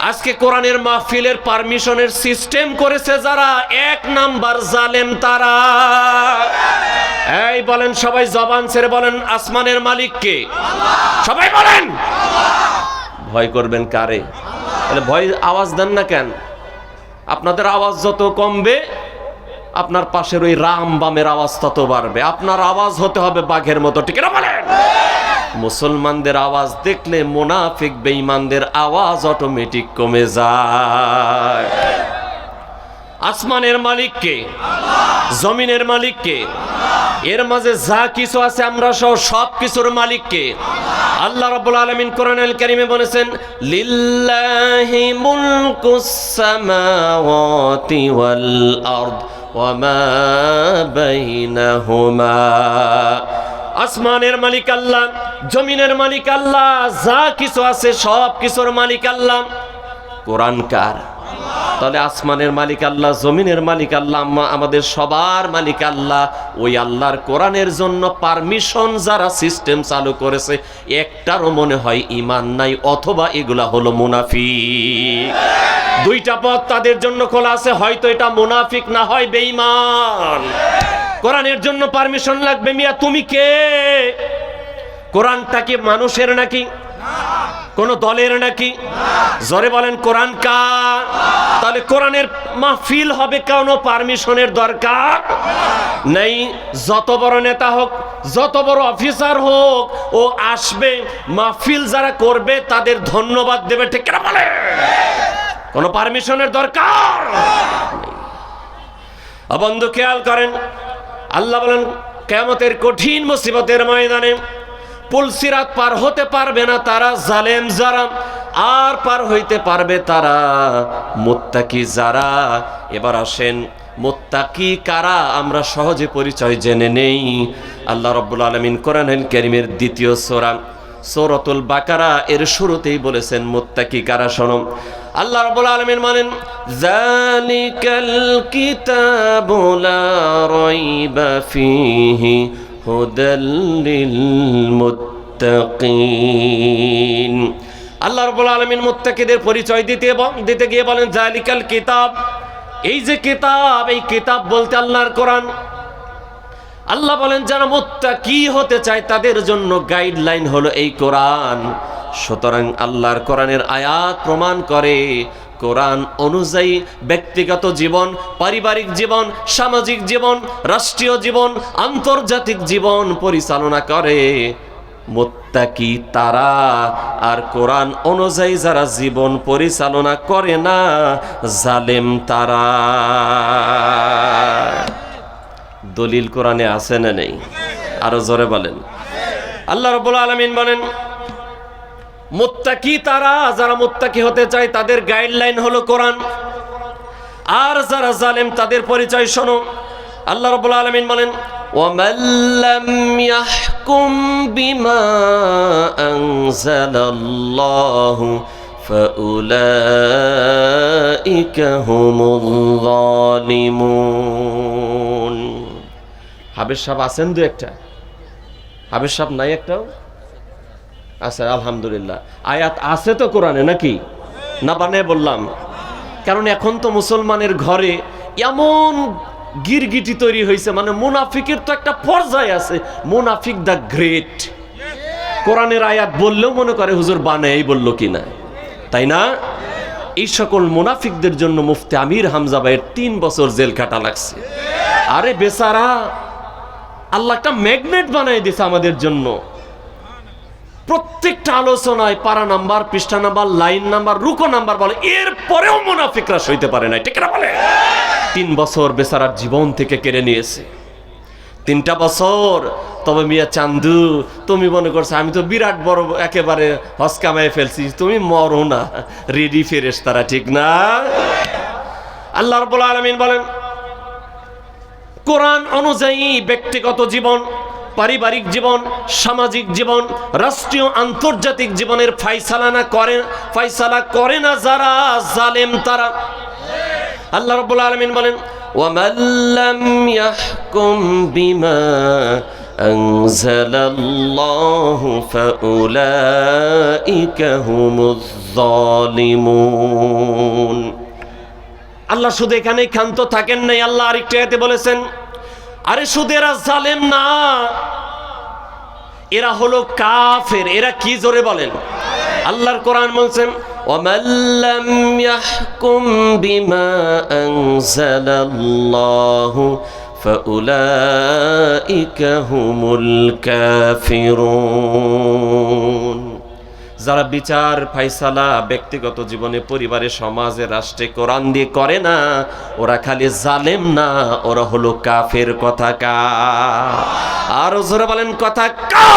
আজকে কোরআনের মাহফিলের পারমিশনের সিস্টেম করেছে যারা, 1 নাম্বার জালেম তারা। এই বলেন সবাই, জবান ছেড়ে বলেন আসমানের মালিক কে? সবাই বলেন। ভয় করবেন কারে? তাহলে ভয় আওয়াজ দেন না কেন? আপনাদের আওয়াজ যত কমবে আপনার পাশের ওই রাম বামের আওয়াজ তত বাড়বে। আপনার আওয়াজ হতে হবে বাঘের মতো, ঠিক না বলেন? মুসলমানদের আওয়াজ দেখলে মুনাফিক বেঈমানদের আওয়াজ অটোমেটিক কমে যায়। আসমানের মালিক কে? জমিনের মালিক কে? এর মাঝে যা কিছু আছে আমরা সহ সব কিছুর মালিক কে? আল্লাহ রাব্বুল আলামিন কোরআনুল কারীমে বলেছেন, লিল্লাহি মুলকুস সামাওয়াতি ওয়াল আরদ ওয়া মা বাইনাহুমা। আসমানের মালিক আল্লাহ, জমিনের মালিক আল্লাহ, যা কিছু আছে সব কিছুর মালিক আল্লাহ। কোরআন কার? তাহলে আসমানের মালিক আল্লাহ, জমিনের মালিক আল্লাহ, আমাদের সবার মালিক আল্লাহ। ওই আল্লাহর কোরআনের জন্য পারমিশন যারা সিস্টেম চালু করেছে, একটারও মনে হয় ঈমান নাই, অথবা এগুলা হলো মুনাফিক। দুইটা পথ তাদের জন্য খোলা আছে, হয়তো এটা মুনাফিক না হয় বেঈমান। কোরআনের জন্য পারমিশন লাগবে। মিয়া তুমি কে? কোরআনটা কি মানুষের নাকি কোন দলের নাকি? জোরে বলেন কোরআন কার? তাহলে কোরআনের মাহফিল হবে কোনো পারমিশনের দরকার নেই। যত বড় নেতা হোক, যত বড় অফিসার হোক, ও আসবে, মাহফিল যারা করবে তাদের ধন্যবাদ দেবে, ঠিক না বলে? কোনো পারমিশনের দরকার নেই। বন্ধু খেয়াল করেন, আল্লাহ বলেন কিয়ামতের কঠিন মুসিবতের ময়দানে পুলসিরাত পার হতে পারবে না তারা জালেম যারা, আর পার হইতে পারবে তারা মুত্তাকি যারা। এবার আসেন মুত্তাকি কারা আমরা সহজে পরিচয় জেনে নেই। আল্লাহ রাব্বুল আলামিন কোরআনুল কারীমের 2য় সূরা সূরাতুল বাকারা এর শুরুতেই বলেছেন মুত্তাকি কারা। শোনো, আল্লাহ রাব্বুল আলামিন বলেন, যালিকাল কিতাবু লা রাইবা ফীহি হুদাল লিল মুত্তাকিন। আল্লাহ রাব্বুল আলামিন মুত্তাকিদের পরিচয় দিতে গিয়ে বলেন, যালিকাল কিতাব, এই যে কিতাব, এই কিতাব বলতে আল্লাহর কোরআন। আল্লাহ বলেন যারা মুত্তাকি হতে চায় তাদের জন্য গাইডলাইন হলো এই কোরআন। সুতরাং আল্লাহর কোরআনের আয়াত প্রমাণ করে কোরআন অনুযায়ী ব্যক্তিগত জীবন, পারিবারিক জীবন, সামাজিক জীবন, রাষ্ট্রীয় জীবন, আন্তর্জাতিক জীবন পরিচালনা করে মুত্তাকি তারা। আর কোরআন অনুযায়ী যারা জীবন পরিচালনা করে না, জালেম তারা। দলিল কোরআনে আছে না নেই? আরো জোরে বলেন। আল্লাহ রাব্বুল আলামিন বলেন মুত্তাকি তারা, যারা মুত্তাকি হতে চায় তাদের গাইডলাইন হলো কোরআন। আর যারা জালেম তাদের পরিচয় শোনো। আল্লাহ রাব্বুল আলামিন বলেন, وَمَن لَّمْ يَحْكُم بِمَا أَنزَلَ اللَّهُ فَأُولَٰئِكَ هُمُ الظَّالِمُونَ। হাবের সাহেব আছেন দু একটা? হাবের সাহেব নাই একটাও? আচ্ছা, আলহামদুলিল্লাহ। আয়াত আছে তো কোরআনে নাকি? না বানায় বললাম? কারণ এখন তো মুসলমানের ঘরে এমন গিরগিটি তৈরি হয়েছে, মানে মুনাফিকের তো একটা পর্যায় আছে, মুনাফিক দা গ্রেট। কোরআনের আয়াত বললেও মনে করে হুজুর বানাই বললো কিনা, তাই না? এই সকল মুনাফিকদের জন্য মুফতি আমির হামজা ভাইয়ের 3 বছর জেল কাটা লাগছে। আরে বেচারা, আল্লাহ একটা ম্যাগনেট বানাই দিয়েছে আমাদের জন্য। প্রত্যেকটা আলোচনায় পারা নাম্বার, পৃষ্ঠা নাম্বার, লাইন নাম্বার, রুকু নাম্বার বলে, এরপরেও মুনাফিকরা সইতে পারে না, ঠিক না বলে? 3 বছর বেচারার জীবন থেকে কেড়ে নিয়েছে। 3টা বছর। তবে মিয়া চান্দু, তুমি মনে করছো আমি তো বিরাট বড় একেবারে হজ কামাই ফেলছি, তুমি মরো না, রেডি ফেরেশতারা, ঠিক না? আল্লাহ রাব্বুল আলামিন বলেন কোরআন অনুযায়ী ব্যক্তিগত জীবন, পারিবারিক জীবন, সামাজিক জীবন, রাষ্ট্রীয় আন্তর্জাতিক জীবনের ফায়সালা করে না যারা, জালেম তারা। আল্লাহ রাব্বুল আলামিন বলেন, وَمَن لَّمْ يَحْكُم بِمَا আনজালাল্লাহু ফাউলাইকা হুমুয যালিমুন। আল্লাহ শুধু এখানেই ক্ষান্ত থাকেন নাই, আল্লাহ আরেকটা আয়াতে বলেছেন, আরে শুধু এরা জালেম না, এরা হলো কাফের। এরা কি, জোরে বলেন। আল্লাহর কোরআন বলছেন, ওয়ামান লাম ইয়াহকুম বিমা আনজালাল্লাহু ফাউলাইকা হুমুল কাফিরুন। যারা বিচার ফাইসালা ব্যক্তিগত জীবনে, পরিবারে, সমাজে, রাষ্ট্রে কোরআন দিয়ে করে না, ওরা খালি জালেম না, ওরা হলো কাফের। কথা কা, আর জোরে বলেন কথা কা।